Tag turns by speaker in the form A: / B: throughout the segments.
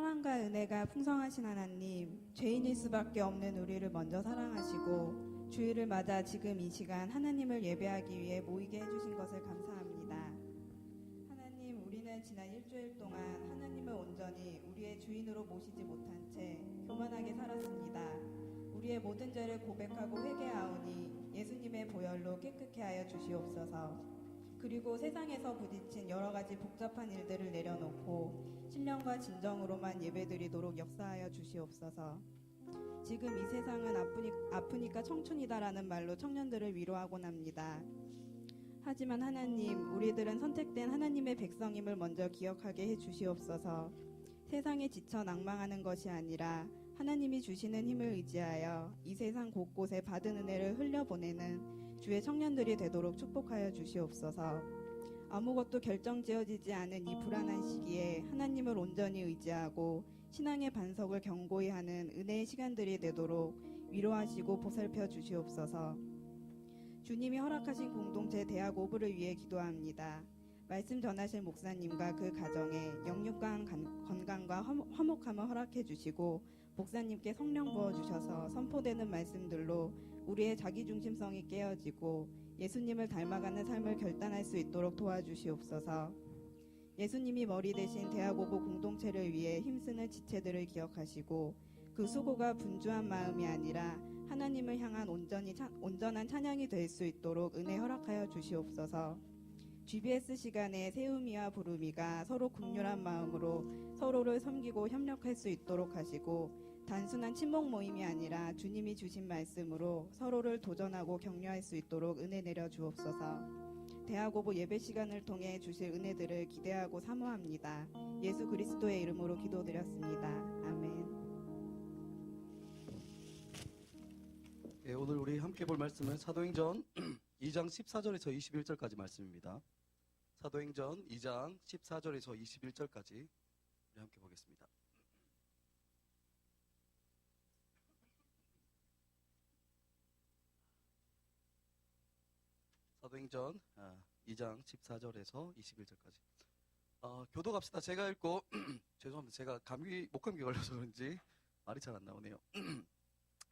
A: 사랑과 은혜가 풍성하신 하나님, 죄인일 수밖에 없는 우리를 먼저 사랑하시고 주일을 맞아 지금 이 시간 하나님을 예배하기 위해 모이게 해주신 것을 감사합니다. 하나님, 우리는 지난 일주일 동안 하나님을 온전히 우리의 주인으로 모시지 못한 채 교만하게 살았습니다. 우리의 모든 죄를 고백하고 회개하오니 예수님의 보혈로 깨끗게 하여 주시옵소서. 그리고 세상에서 부딪힌 여러 가지 복잡한 일들을 내려놓고 신령과 진정으로만 예배드리도록 역사하여 주시옵소서. 지금 이 세상은 아프니까 청춘이다라는 말로 청년들을 위로하곤 합니다. 하지만 하나님, 우리들은 선택된 하나님의 백성임을 먼저 기억하게 해 주시옵소서. 세상에 지쳐 낭망하는 것이 아니라 하나님이 주시는 힘을 의지하여 이 세상 곳곳에 받은 은혜를 흘려보내는 주의 청년들이 되도록 축복하여 주시옵소서. 아무것도 결정지어지지 않은 이 불안한 시기에 하나님을 온전히 의지하고 신앙의 반석을 견고히 하는 은혜의 시간들이 되도록 위로하시고 보살펴 주시옵소서. 주님이 허락하신 공동체 대학 오브를 위해 기도합니다. 말씀 전하실 목사님과 그 가정에 영육간 건강과 화목함을 허락해 주시고 목사님께 성령 부어주셔서 선포되는 말씀들로 우리의 자기중심성이 깨어지고 예수님을 닮아가는 삶을 결단할 수 있도록 도와주시옵소서. 예수님이 머리 대신 대학 오브 공동체를 위해 힘쓰는 지체들을 기억하시고 그 수고가 분주한 마음이 아니라 하나님을 향한 온전한 찬양이 될 수 있도록 은혜 허락하여 주시옵소서. GBS 시간에 세우미와 부르미가 서로 긍휼한 마음으로 서로를 섬기고 협력할 수 있도록 하시고 단순한 친목 모임이 아니라 주님이 주신 말씀으로 서로를 도전하고 격려할 수 있도록 은혜 내려 주옵소서. 대학 오브 예배 시간을 통해 주실 은혜들을 기대하고 사모합니다. 예수 그리스도의 이름으로 기도드렸습니다. 아멘.
B: 예, 오늘 우리 함께 볼 말씀은 사도행전 2장 14절에서 21절까지 말씀입니다. 사도행전 2장 14절에서 21절까지 우리 함께 보겠습니다. 사도행전 2장 14절에서 21절까지 교도 갑시다. 제가 읽고 죄송합니다. 제가 목감기 걸려서 그런지 말이 잘 안 나오네요.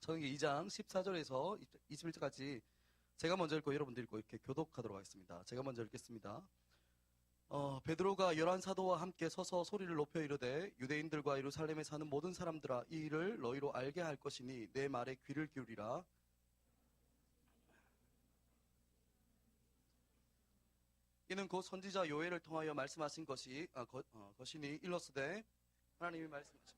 B: 사도행전 2장 14절에서 21절까지 제가 먼저 읽고 여러분들 읽고 이렇게 교독하도록 하겠습니다. 제가 먼저 읽겠습니다. 베드로가 11사도와 함께 서서 소리를 높여 이르되 유대인들과 예루살렘에 사는 모든 사람들아 이 일을 너희로 알게 할 것이니 내 말에 귀를 기울이라. 이는 곧 선지자 요엘을 통하여 말씀하신 것이니 일러스되 하나님이 말씀하신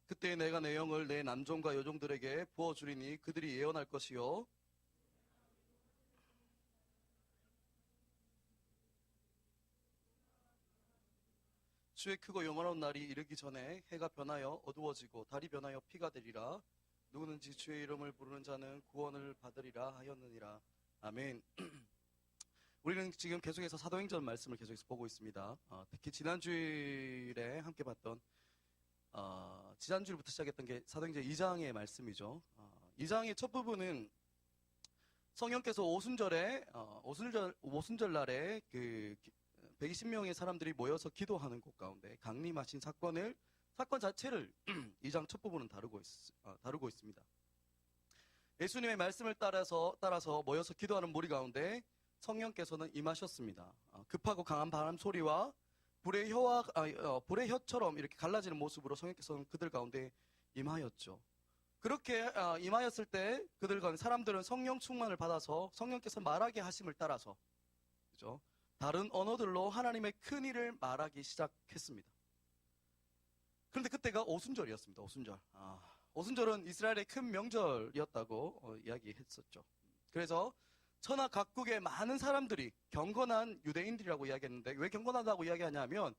B: 그때 내가 내 영을 내 남종과 여종들에게 부어주리니 그들이 예언할 것이요 주의 크고 영원한 날이 이르기 전에 해가 변하여 어두워지고 달이 변하여 피가 되리라. 누구든지 주의 이름을 부르는 자는 구원을 받으리라 하였느니라. 아멘. 우리는 지금 계속해서 사도행전 말씀을 계속해서 보고 있습니다. 특히 지난주일에 함께 봤던 지난주부터 시작했던 게 사도행전 2장의 말씀이죠. 2장의 첫 부분은 성령께서 오순절 날에 120명의 사람들이 모여서 기도하는 곳 가운데 강림하신 사건 자체를 2장 첫 부분은 다루고 있습니다. 예수님의 말씀을 따라서 모여서 기도하는 무리 가운데 성령께서는 임하셨습니다. 급하고 강한 바람 소리와 불의 혀처럼 이렇게 갈라지는 모습으로 성령께서는 그들 가운데 임하였죠. 그렇게 임하였을 때 그들 가운데 사람들은 성령 충만을 받아서 성령께서 말하게 하심을 따라서 그죠? 다른 언어들로 하나님의 큰 일을 말하기 시작했습니다. 그런데 그때가 오순절이었습니다. 오순절은 이스라엘의 큰 명절이었다고 이야기했었죠. 그래서 천하 각국의 많은 사람들이 경건한 유대인들이라고 이야기했는데 왜 경건하다고 이야기하냐면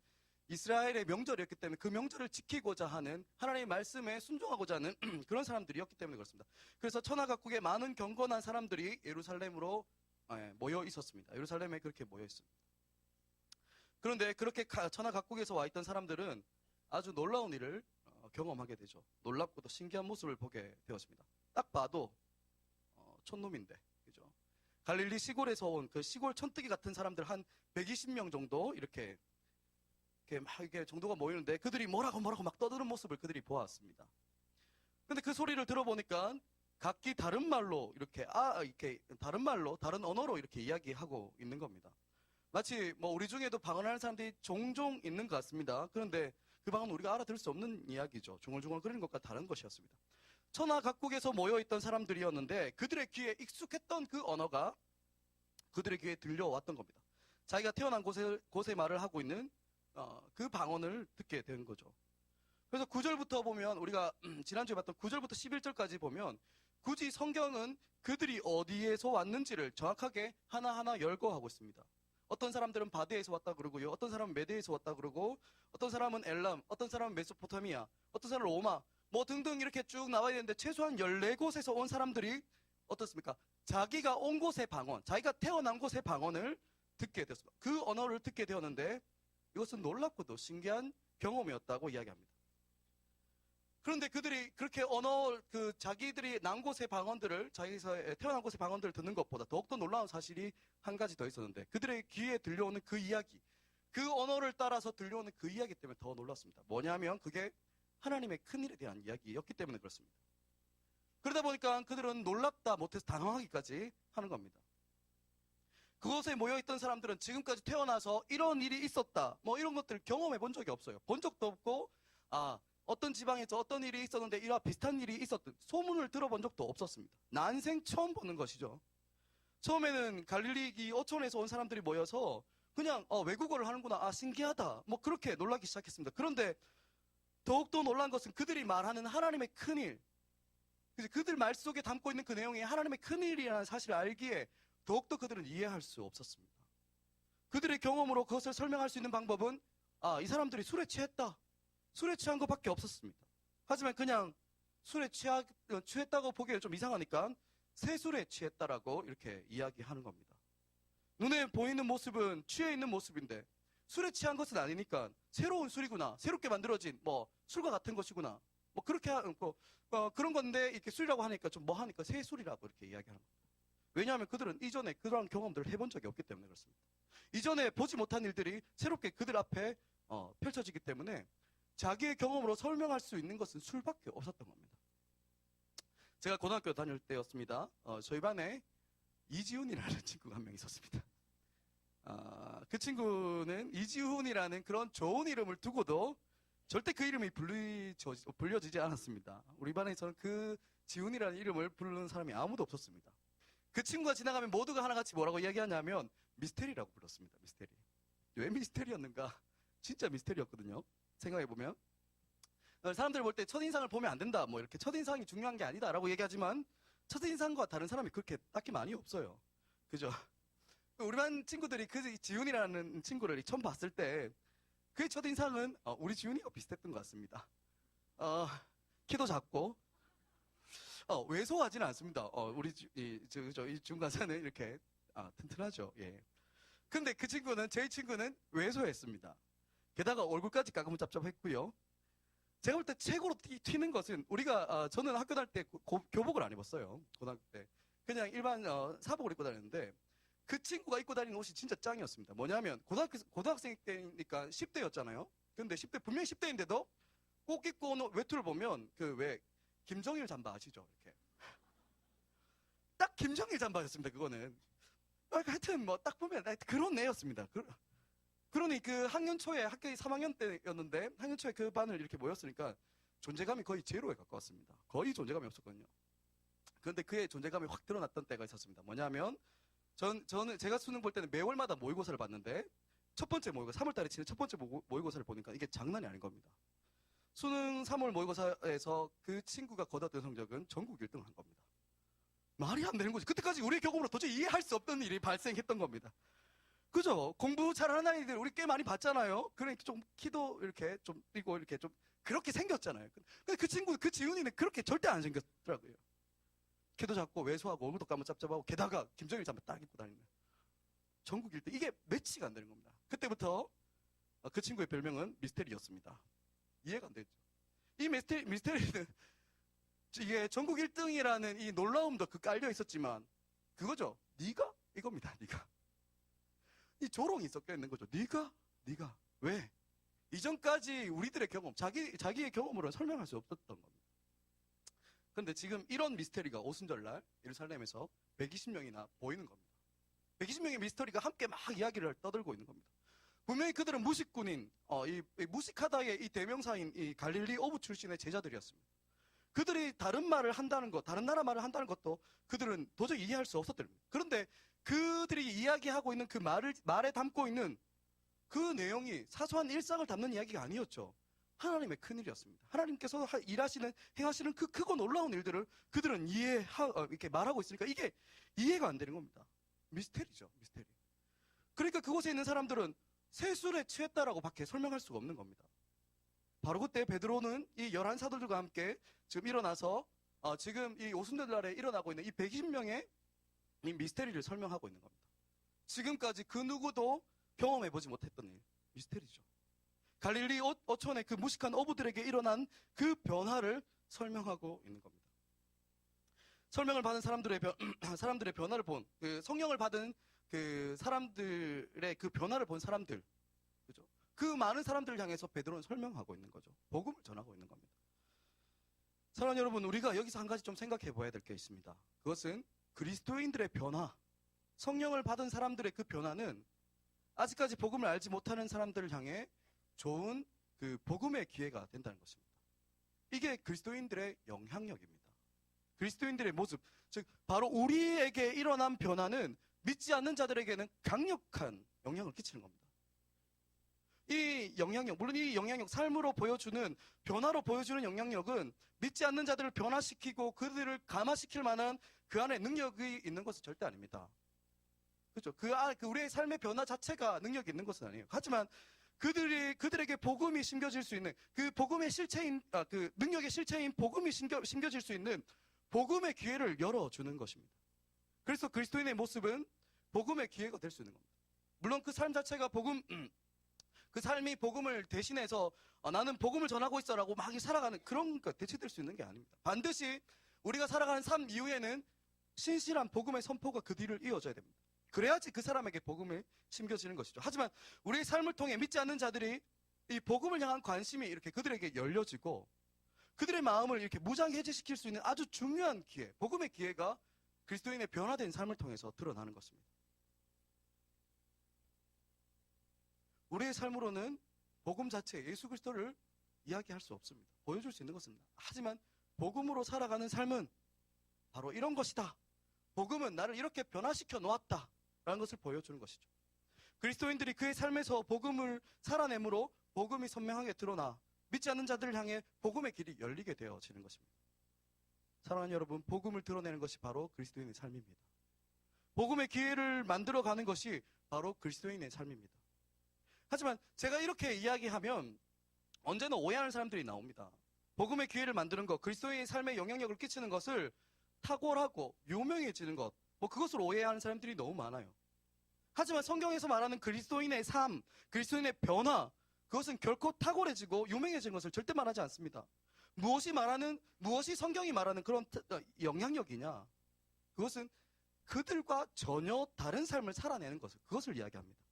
B: 이스라엘의 명절이었기 때문에 그 명절을 지키고자 하는 하나님의 말씀에 순종하고자 하는 그런 사람들이었기 때문에 그렇습니다. 그래서 천하 각국의 많은 경건한 사람들이 예루살렘으로 모여 있었습니다. 예루살렘에 그렇게 모여 있습니다. 그런데 그렇게 천하 각국에서 와 있던 사람들은 아주 놀라운 일을 경험하게 되죠. 놀랍고도 신기한 모습을 보게 되었습니다. 딱 봐도 촌놈인데, 그죠? 갈릴리 시골에서 온 그 시골 촌뜨기 같은 사람들 한 120명 정도 이렇게 막 이게 정도가 모이는데 그들이 뭐라고 막 떠드는 모습을 그들이 보았습니다. 근데 그 소리를 들어보니까 각기 다른 말로 이렇게 다른 말로 다른 언어로 이렇게 이야기하고 있는 겁니다. 마치 뭐 우리 중에도 방언하는 사람들이 종종 있는 것 같습니다. 그런데 그 방언은 우리가 알아들을 수 없는 이야기죠. 중얼중얼 거리는 것과 다른 것이었습니다. 천하 각국에서 모여있던 사람들이었는데 그들의 귀에 익숙했던 그 언어가 그들의 귀에 들려왔던 겁니다. 자기가 태어난 곳의 말을 하고 있는 그 방언을 듣게 된 거죠. 그래서 9절부터 보면 우리가 지난주에 봤던 9절부터 11절까지 보면 굳이 성경은 그들이 어디에서 왔는지를 정확하게 하나하나 열거하고 있습니다. 어떤 사람들은 바드에서 왔다 그러고요. 어떤 사람은 메대에서 왔다 그러고 어떤 사람은 엘람, 어떤 사람은 메소포타미아, 어떤 사람은 로마 뭐 등등 이렇게 쭉 나와야 되는데 최소한 14곳에서 온 사람들이 어떻습니까? 자기가 온 곳의 방언, 자기가 태어난 곳의 방언을 듣게 되었습니다. 그 언어를 듣게 되었는데 이것은 놀랍고도 신기한 경험이었다고 이야기합니다. 그런데 그들이 그렇게 자기들이 난 곳의 방언들을, 자기가 태어난 곳의 방언들을 듣는 것보다 더욱더 놀라운 사실이 한 가지 더 있었는데 그들의 귀에 들려오는 그 이야기, 그 언어를 따라서 들려오는 그 이야기 때문에 더 놀랐습니다. 뭐냐면 그게 하나님의 큰일에 대한 이야기였기 때문에 그렇습니다. 그러다 보니까 그들은 놀랍다 못해서 당황하기까지 하는 겁니다. 그곳에 모여있던 사람들은 지금까지 태어나서 이런 일이 있었다, 뭐 이런 것들을 경험해 본 적이 없어요. 본 적도 없고, 어떤 지방에서 어떤 일이 있었는데 이와 비슷한 일이 있었던 소문을 들어본 적도 없었습니다. 난생 처음 보는 것이죠. 처음에는 갈릴리 어촌에서 온 사람들이 모여서 그냥 외국어를 하는구나, 신기하다, 뭐 그렇게 놀라기 시작했습니다. 그런데 더욱더 놀란 것은 그들이 말하는 하나님의 큰일, 그들 말 속에 담고 있는 그 내용이 하나님의 큰일이라는 사실을 알기에 더욱더 그들은 이해할 수 없었습니다. 그들의 경험으로 그것을 설명할 수 있는 방법은 이 사람들이 술에 취했다, 술에 취한 것밖에 없었습니다. 하지만 그냥 술에 취했다고 보기에는 좀 이상하니까 새술에 취했다라고 이렇게 이야기하는 겁니다. 눈에 보이는 모습은 취해 있는 모습인데 술에 취한 것은 아니니까 새로운 술이구나, 새롭게 만들어진 뭐 술과 같은 것이구나, 뭐 그렇게 그런 건데 이렇게 술이라고 하니까 좀 뭐하니까 새술이라고 이렇게 이야기하는 겁니다. 왜냐하면 그들은 이전에 그러한 경험들을 해본 적이 없기 때문에 그렇습니다. 이전에 보지 못한 일들이 새롭게 그들 앞에 펼쳐지기 때문에 자기의 경험으로 설명할 수 있는 것은 술밖에 없었던 겁니다. 제가 고등학교 다닐 때였습니다. 저희 반에 이지훈이라는 친구가 한 명 있었습니다. 그 친구는 이지훈이라는 그런 좋은 이름을 두고도 절대 그 이름이 불려지지 않았습니다. 우리 반에서는 그 지훈이라는 이름을 부르는 사람이 아무도 없었습니다. 그 친구가 지나가면 모두가 하나같이 뭐라고 이야기하냐면 미스테리라고 불렀습니다. 미스테리. 왜 미스테리였는가? 진짜 미스테리였거든요. 생각해보면 사람들 볼 때 첫인상을 보면 안 된다, 뭐 이렇게 첫인상이 중요한 게 아니다라고 얘기하지만 첫인상과 다른 사람이 그렇게 딱히 많이 없어요. 그죠? 우리 반 친구들이 그 지훈이라는 친구를 처음 봤을 때 그의 첫인상은 우리 지훈이가 비슷했던 것 같습니다. 키도 작고 왜소하지는 않습니다. 우리 이 지훈 간사는 이렇게 튼튼하죠. 예. 근데 제 친구는 왜소했습니다. 게다가 얼굴까지 까무잡잡했고요. 제가 볼 때 최고로 튀는 것은 저는 학교 다닐 때 교복을 안 입었어요. 고등학교 때. 그냥 일반 사복을 입고 다녔는데 그 친구가 입고 다니는 옷이 진짜 짱이었습니다. 뭐냐면 고등학생 때니까 10대였잖아요. 근데 분명히 10대인데도 꼭 입고 오는 외투를 보면 김정일 잠바 아시죠? 이렇게. 딱 김정일 잠바였습니다. 그거는. 하여튼 뭐 딱 보면 그런 애였습니다. 그러니 그 학년 초에 학교 3학년 때였는데 학년 초에 그 반을 이렇게 모였으니까 존재감이 거의 제로에 가까웠습니다. 거의 존재감이 없었거든요. 그런데 그의 존재감이 확 드러났던 때가 있었습니다. 뭐냐면 제가 수능 볼 때는 매월마다 모의고사를 봤는데 첫 번째 모의고사, 3월달에 치는 첫 번째 모의고사를 보니까 이게 장난이 아닌 겁니다. 수능 3월 모의고사에서 그 친구가 거뒀던 성적은 전국 1등을 한 겁니다. 말이 안 되는 거지. 그때까지 우리의 경험으로 도저히 이해할 수 없던 일이 발생했던 겁니다. 그죠? 공부 잘하는 아이들 우리 꽤 많이 봤잖아요. 그러니까 좀 키도 이렇게 좀 뛰고 이렇게 좀 그렇게 생겼잖아요. 근데 그 지훈이는 그렇게 절대 안 생겼더라고요. 키도 작고 왜소하고 얼굴도 까무잡잡하고 게다가 김정일 잠바 딱 입고 다니는 전국 1등. 이게 매치가 안 되는 겁니다. 그때부터 그 친구의 별명은 미스테리였습니다. 이해가 안 되죠. 이 미스테리는 이게 전국 1등이라는 이 놀라움도 깔려 있었지만 그거죠. 네가 이겁니다. 네가 이 조롱이 섞여 있는 거죠. 네가 왜? 이전까지 우리들의 경험, 자기의 경험으로 설명할 수 없었던 겁니다. 그런데 지금 이런 미스터리가 오순절날 예루살렘에서 120명이나 보이는 겁니다. 120명의 미스터리가 함께 막 이야기를 떠들고 있는 겁니다. 분명히 그들은 무식군인, 이 무식하다의 이 대명사인 이 갈릴리 오브 출신의 제자들이었습니다. 그들이 다른 말을 한다는 것, 다른 나라 말을 한다는 것도 그들은 도저히 이해할 수 없었답니다. 그런데 그들이 이야기하고 있는 그 말에 담고 있는 그 내용이 사소한 일상을 담는 이야기가 아니었죠. 하나님의 큰일이었습니다. 하나님께서 행하시는 그 크고 놀라운 일들을 그들은 이렇게 말하고 있으니까 이게 이해가 안 되는 겁니다. 미스테리죠, 미스테리. 그러니까 그곳에 있는 사람들은 세술에 취했다라고 밖에 설명할 수가 없는 겁니다. 바로 그때 베드로는 이 11사도들과 함께 지금 일어나서 지금 이 오순절날에 일어나고 있는 이 120명의 이 미스테리를 설명하고 있는 겁니다. 지금까지 그 누구도 경험해보지 못했던 일, 미스테리죠. 갈릴리 어촌의 그 무식한 어부들에게 일어난 그 변화를 설명하고 있는 겁니다. 설명을 받은 사람들의 변화를 본, 그 성령을 받은 그 사람들의 그 변화를 본 사람들, 그죠? 그 많은 사람들을 향해서 베드로는 설명하고 있는 거죠. 복음을 전하고 있는 겁니다. 사랑하는 여러분, 우리가 여기서 한 가지 좀 생각해 봐야 될 게 있습니다. 그것은 그리스도인들의 변화, 성령을 받은 사람들의 그 변화는 아직까지 복음을 알지 못하는 사람들을 향해 좋은 그 복음의 기회가 된다는 것입니다. 이게 그리스도인들의 영향력입니다. 그리스도인들의 모습, 즉 바로 우리에게 일어난 변화는 믿지 않는 자들에게는 강력한 영향을 끼치는 겁니다. 이 영향력, 물론 이 영향력, 삶으로 보여주는, 변화로 보여주는 영향력은 믿지 않는 자들을 변화시키고 그들을 감화시킬 만한 그 안에 능력이 있는 것은 절대 아닙니다. 그렇죠? 우리의 삶의 변화 자체가 능력이 있는 것은 아니에요. 하지만 그들에게 복음이 심겨질 수 있는, 그 복음의 실체인, 그 능력의 실체인 복음이 심겨질 수 있는 복음의 기회를 열어주는 것입니다. 그래서 그리스도인의 모습은 복음의 기회가 될 수 있는 겁니다. 물론 그 삶 자체가 그 삶이 복음을 대신해서 나는 복음을 전하고 있어라고 막 살아가는 그런 것 대체될 수 있는 게 아닙니다. 반드시 우리가 살아가는 삶 이후에는 신실한 복음의 선포가 그 뒤를 이어져야 됩니다. 그래야지 그 사람에게 복음이 심겨지는 것이죠. 하지만 우리의 삶을 통해 믿지 않는 자들이 이 복음을 향한 관심이 이렇게 그들에게 열려지고 그들의 마음을 이렇게 무장해제시킬 수 있는 아주 중요한 기회, 복음의 기회가 그리스도인의 변화된 삶을 통해서 드러나는 것입니다. 우리의 삶으로는 복음 자체, 예수 그리스도를 이야기할 수 없습니다. 보여줄 수 있는 것입니다. 하지만 복음으로 살아가는 삶은 바로 이런 것이다. 복음은 나를 이렇게 변화시켜 놓았다 라는 것을 보여주는 것이죠. 그리스도인들이 그의 삶에서 복음을 살아내므로 복음이 선명하게 드러나 믿지 않는 자들을 향해 복음의 길이 열리게 되어지는 것입니다. 사랑하는 여러분, 복음을 드러내는 것이 바로 그리스도인의 삶입니다. 복음의 기회를 만들어가는 것이 바로 그리스도인의 삶입니다. 하지만 제가 이렇게 이야기하면 언제나 오해하는 사람들이 나옵니다. 복음의 기회를 만드는 것, 그리스도인의 삶에 영향력을 끼치는 것을 탁월하고 유명해지는 것, 그것을 오해하는 사람들이 너무 많아요. 하지만 성경에서 말하는 그리스도인의 삶, 그리스도인의 변화, 그것은 결코 탁월해지고 유명해지는 것을 절대 말하지 않습니다. 무엇이 성경이 말하는 그런 영향력이냐? 그것은 그들과 전혀 다른 삶을 살아내는 그것을 이야기합니다.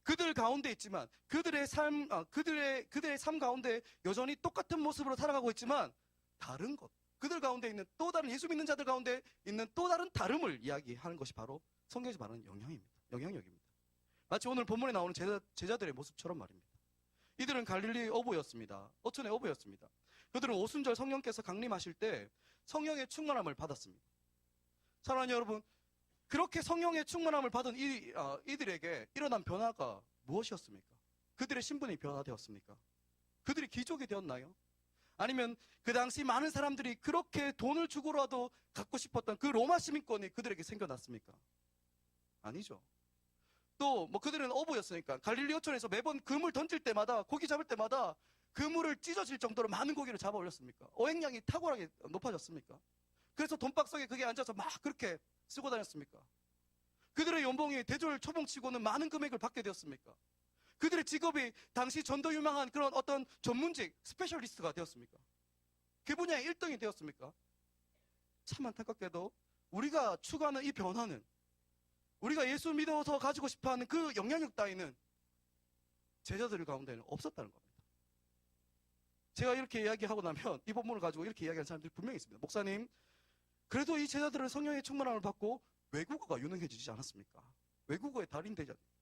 B: 그들 가운데 있지만 그들의 삶 가운데 여전히 똑같은 모습으로 살아가고 있지만 다른 것, 그들 가운데 있는 또 다른 예수 믿는 자들 가운데 있는 또 다른 다름을 이야기하는 것이 바로 성경에서 말하는 영향력입니다. 마치 오늘 본문에 나오는 제자들의 모습처럼 말입니다. 이들은 갈릴리 어부였습니다. 어촌의 어부였습니다. 그들은 오순절 성령께서 강림하실 때 성령의 충만함을 받았습니다. 사랑하는 여러분, 그렇게 성령의 충만함을 받은 이들에게 일어난 변화가 무엇이었습니까? 그들의 신분이 변화되었습니까? 그들이 귀족이 되었나요? 아니면 그 당시 많은 사람들이 그렇게 돈을 주고라도 갖고 싶었던 그 로마 시민권이 그들에게 생겨났습니까? 아니죠. 또 그들은 어부였으니까 갈릴리 어촌에서 매번 그물 던질 때마다, 고기 잡을 때마다 그물을 찢어질 정도로 많은 고기를 잡아 올렸습니까? 어획량이 탁월하게 높아졌습니까? 그래서 돈박스에 그게 앉아서 막 그렇게 쓰고 다녔습니까? 그들의 연봉이 대졸 초봉치고는 많은 금액을 받게 되었습니까? 그들의 직업이 당시 전도 유망한 그런 어떤 전문직, 스페셜리스트가 되었습니까? 그 분야의 1등이 되었습니까? 참 안타깝게도 우리가 추구하는 이 변화는, 우리가 예수 믿어서 가지고 싶어하는 그 영향력 따위는 제자들 가운데는 없었다는 겁니다. 제가 이렇게 이야기하고 나면 이 본문을 가지고 이렇게 이야기하는 사람들이 분명히 있습니다. 목사님, 그래도 이 제자들은 성령의 충만함을 받고 외국어가 유능해지지 않았습니까? 외국어의 달인 되지 않습니까?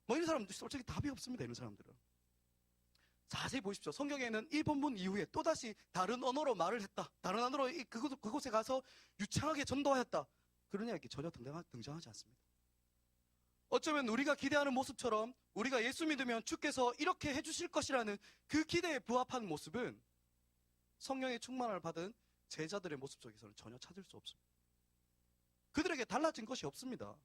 B: 뭐 이런 사람들 솔직히 답이 없습니다. 이런 사람들은. 자세히 보십시오. 성경에는 이 본문 이후에 또다시 다른 언어로 말을 했다, 다른 언어로 그곳에 가서 유창하게 전도하였다, 그런 이야기 전혀 등장하지 않습니다. 어쩌면 우리가 기대하는 모습처럼 우리가 예수 믿으면 주께서 이렇게 해주실 것이라는 그 기대에 부합한 모습은 성령의 충만함을 받은 제자들의 모습 속에서는 전혀 찾을 수 없습니다. 그들에게 달라진 것이 없습니다.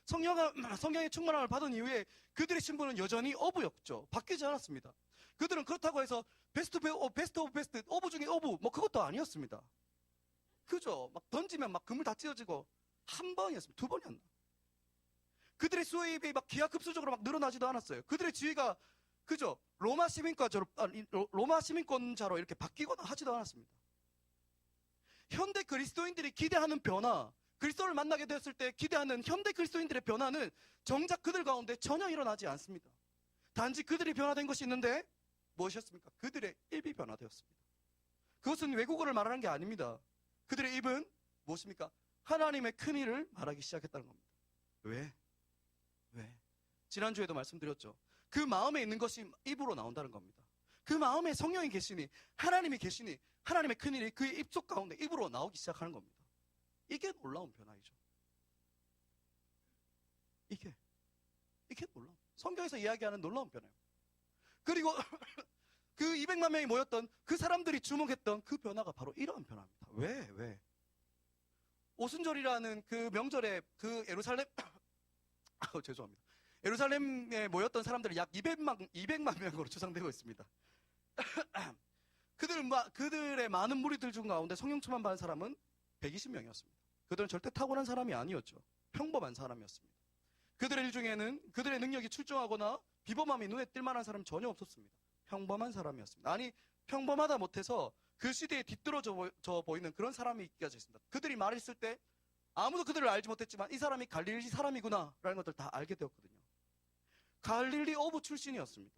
B: 성령의 충만함을 받은 이후에 그들의 신분은 여전히 어부였죠. 바뀌지 않았습니다. 그들은 그렇다고 해서 베스트 오브 베스트, 어부 중에 어부, 뭐 그것도 아니었습니다. 그죠? 막 던지면 막 그물 다 찢어지고 한 번이었습니다. 두 번이었나? 그들의 수입이 막 기하급수적으로 막 늘어나지도 않았어요. 그들의 지위가 그죠? 로마 시민권자로 이렇게 바뀌거나 하지도 않았습니다. 현대 그리스도인들이 기대하는 변화, 그리스도를 만나게 되었을 때 기대하는 현대 그리스도인들의 변화는 정작 그들 가운데 전혀 일어나지 않습니다. 단지 그들이 변화된 것이 있는데 무엇이었습니까? 그들의 입이 변화되었습니다. 그것은 외국어를 말하는 게 아닙니다. 그들의 입은 무엇입니까? 하나님의 큰 일을 말하기 시작했다는 겁니다. 왜? 지난주에도 말씀드렸죠. 그 마음에 있는 것이 입으로 나온다는 겁니다. 그 마음에 성령이 계시니, 하나님이 계시니, 하나님의 큰 일이 그의 입속 가운데 입으로 나오기 시작하는 겁니다. 이게 놀라운 변화이죠. 이게 놀라운, 성경에서 이야기하는 놀라운 변화예요. 그리고 그 200만 명이 모였던 그 사람들이 주목했던 그 변화가 바로 이러한 변화입니다. 왜? 오순절이라는 그 명절에 그 예루살렘 죄송합니다. 예루살렘에 모였던 사람들이 약 200만 명으로 추상되고 있습니다. 그들의 많은 무리들 중 가운데 성령 충만 받은 사람은 120명이었습니다. 그들은 절대 타고난 사람이 아니었죠. 평범한 사람이었습니다. 그들의 일 중에는 그들의 능력이 출중하거나 비범함이 눈에 띌 만한 사람은 전혀 없었습니다. 평범한 사람이었습니다. 아니, 평범하다 못해서 그 시대에 뒤떨어져 보이는 그런 사람이 있기까지 했습니다. 그들이 말했을 때 아무도 그들을 알지 못했지만 이 사람이 갈릴리 사람이구나 라는 것들 다 알게 되었거든요. 갈릴리 어부 출신이었습니다.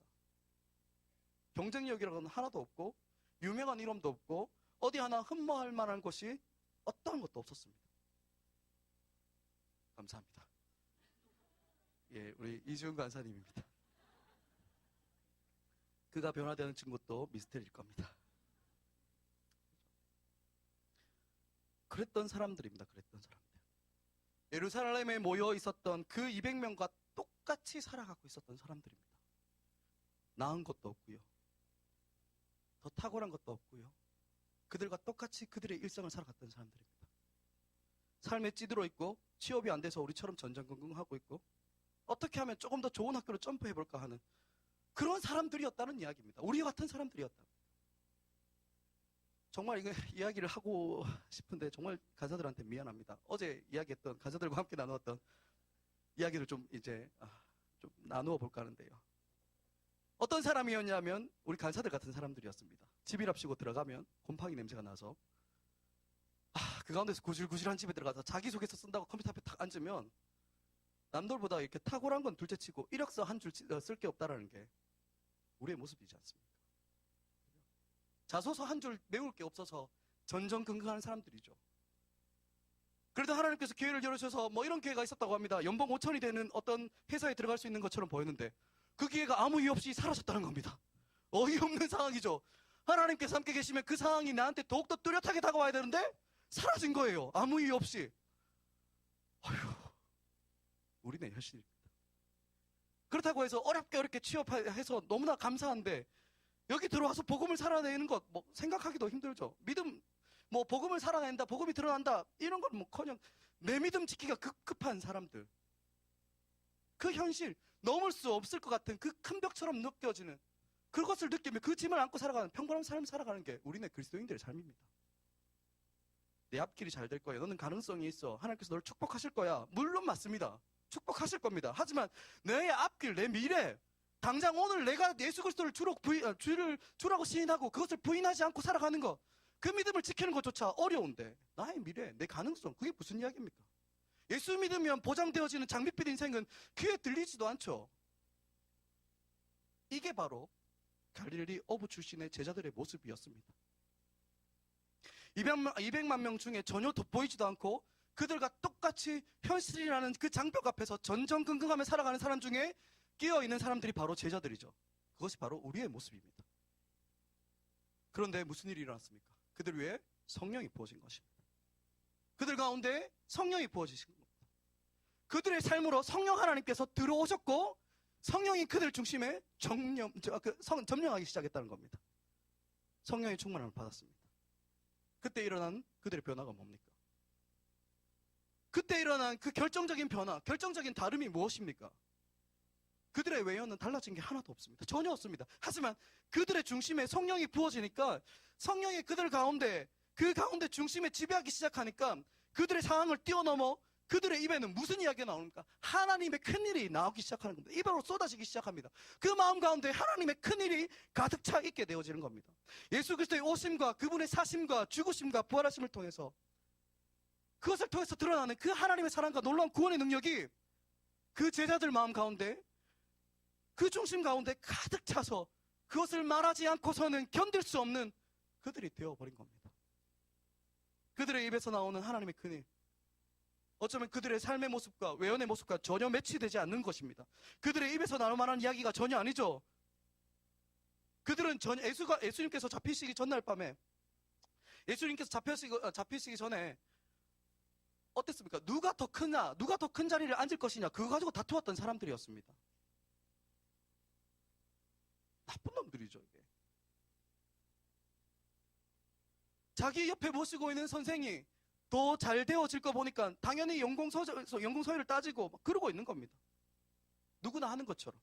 B: 경쟁력이라고는 하나도 없고 유명한 이름도 없고 어디 하나 흠모할 만한 것이 어떤 것도 없었습니다. 감사합니다. 예, 우리 이주은 간사님입니다. 그가 변화되는 친구도 미스터리일 겁니다. 그랬던 사람들입니다. 예루살렘에 모여 있었던 그 200명과 똑같이 살아가고 있었던 사람들입니다. 나은 것도 없고요, 더 탁월한 것도 없고요, 그들과 똑같이 그들의 일상을 살아갔던 사람들입니다. 삶에 찌들어 있고 취업이 안 돼서 우리처럼 전전긍긍하고 있고 어떻게 하면 조금 더 좋은 학교로 점프해볼까 하는 그런 사람들이었다는 이야기입니다. 우리 같은 사람들이었다. 정말 이거 이야기를 하고 싶은데 정말 간사들한테 미안합니다. 어제 이야기했던, 간사들과 함께 나누었던 이야기를 좀 나누어 볼까 하는데요. 어떤 사람이었냐면 우리 간사들 같은 사람들이었습니다. 집이랍시고 들어가면 곰팡이 냄새가 나서 그 가운데서 구질구질한 집에 들어가서 자기소개서 쓴다고 컴퓨터 앞에 탁 앉으면 남들보다 이렇게 탁월한 건 둘째치고 이력서 한 줄 쓸 게 없다라는 게 우리의 모습이지 않습니까? 자소서 한 줄 내올 게 없어서 전전긍긍하는 사람들이죠. 그래도 하나님께서 기회를 열어주셔서 뭐 이런 기회가 있었다고 합니다. 연봉 5천이 되는 어떤 회사에 들어갈 수 있는 것처럼 보였는데 그 기회가 아무 이유 없이 사라졌다는 겁니다. 어이없는 상황이죠. 하나님께서 함께 계시면 그 상황이 나한테 더욱더 뚜렷하게 다가와야 되는데 사라진 거예요. 아무 이유 없이. 우리는 현실입니다. 그렇다고 해서 어렵게 취업해서 너무나 감사한데 여기 들어와서 복음을 살아내는 것 생각하기도 힘들죠. 믿음, 복음을 살아낸다, 복음이 드러난다 이런 건 커녕 내 믿음 지키기가 급한 사람들, 그 현실, 넘을 수 없을 것 같은 그 큰 벽처럼 느껴지는 그것을 느끼며 그 짐을 안고 살아가는 평범한 삶을 살아가는 게 우리네 그리스도인들의 삶입니다. 내 앞길이 잘 될 거야, 너는 가능성이 있어, 하나님께서 너를 축복하실 거야. 물론 맞습니다. 축복하실 겁니다. 하지만 내 앞길, 내 미래, 당장 오늘 내가 예수 그리스도를 주라고 시인하고 그것을 부인하지 않고 살아가는 것, 그 믿음을 지키는 것조차 어려운데 나의 미래, 내 가능성, 그게 무슨 이야기입니까? 예수 믿으면 보장되어지는 장밋빛 인생은 귀에 들리지도 않죠. 이게 바로 갈릴리 어부 출신의 제자들의 모습이었습니다. 200만 명 중에 전혀 돋보이지도 않고 그들과 똑같이 현실이라는 그 장벽 앞에서 전전긍긍하며 살아가는 사람 중에 끼어있는 사람들이 바로 제자들이죠. 그것이 바로 우리의 모습입니다. 그런데 무슨 일이 일어났습니까? 그들 위에 성령이 부어진 것입니다. 그들 가운데 성령이 부어지신 겁니다. 그들의 삶으로 성령 하나님께서 들어오셨고 성령이 그들 중심에 점령하기 시작했다는 겁니다. 성령의 충만함을 받았습니다. 그때 일어난 그들의 변화가 뭡니까? 그때 일어난 그 결정적인 변화, 결정적인 다름이 무엇입니까? 그들의 외연은 달라진 게 하나도 없습니다. 전혀 없습니다. 하지만 그들의 중심에 성령이 부어지니까 성령이 그들 가운데, 그 가운데 중심에 지배하기 시작하니까 그들의 상황을 뛰어넘어 그들의 입에는 무슨 이야기가 나옵니까? 하나님의 큰일이 나오기 시작하는 겁니다. 입으로 쏟아지기 시작합니다. 그 마음 가운데 하나님의 큰일이 가득 차 있게 되어지는 겁니다. 예수 그리스도의 오심과 그분의 사심과 죽으심과 부활하심을 통해서 그것을 통해서 드러나는 그 하나님의 사랑과 놀라운 구원의 능력이 그 제자들 마음 가운데, 그 중심 가운데 가득 차서 그것을 말하지 않고서는 견딜 수 없는 그들이 되어버린 겁니다. 그들의 입에서 나오는 하나님의 큰일, 어쩌면 그들의 삶의 모습과 외연의 모습과 전혀 매치되지 않는 것입니다. 그들의 입에서 나올 만한 이야기가 전혀 아니죠. 그들은 예수님께서 잡히시기 전날 밤에, 예수님께서 잡히시기 전에 어땠습니까? 누가 더 크냐, 누가 더 큰 자리를 앉을 것이냐, 그거 가지고 다투었던 사람들이었습니다. 나쁜 놈들이죠, 이게. 자기 옆에 모시고 있는 선생이 더 잘 되어질 거 보니까 당연히 연공서열을 따지고 막 그러고 있는 겁니다. 누구나 하는 것처럼.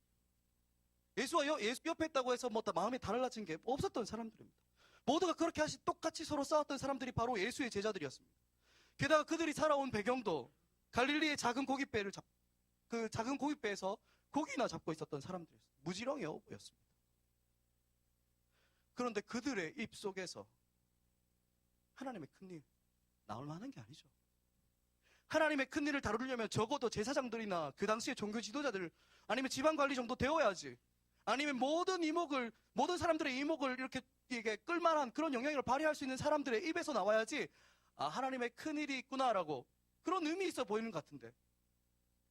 B: 예수 옆에 있다고 해서 뭐 마음이 달라진 게 없었던 사람들입니다. 모두가 그렇게 똑같이 서로 싸웠던 사람들이 바로 예수의 제자들이었습니다. 게다가 그들이 살아온 배경도 갈릴리의 작은 고깃배를 그 작은 고깃배에서 고기나 잡고 있었던 사람들이었습니다. 무지렁이 어부였습니다. 그런데 그들의 입 속에서 하나님의 큰일 나올 만한 게 아니죠. 하나님의 큰일을 다루려면 적어도 제사장들이나 그 당시의 종교 지도자들, 아니면 지방관리 정도 되어야지, 아니면 모든 사람들의 이목을 이렇게 끌만한 그런 영향력을 발휘할 수 있는 사람들의 입에서 나와야지, 아, 하나님의 큰일이 있구나라고 그런 의미 있어 보이는 것 같은데,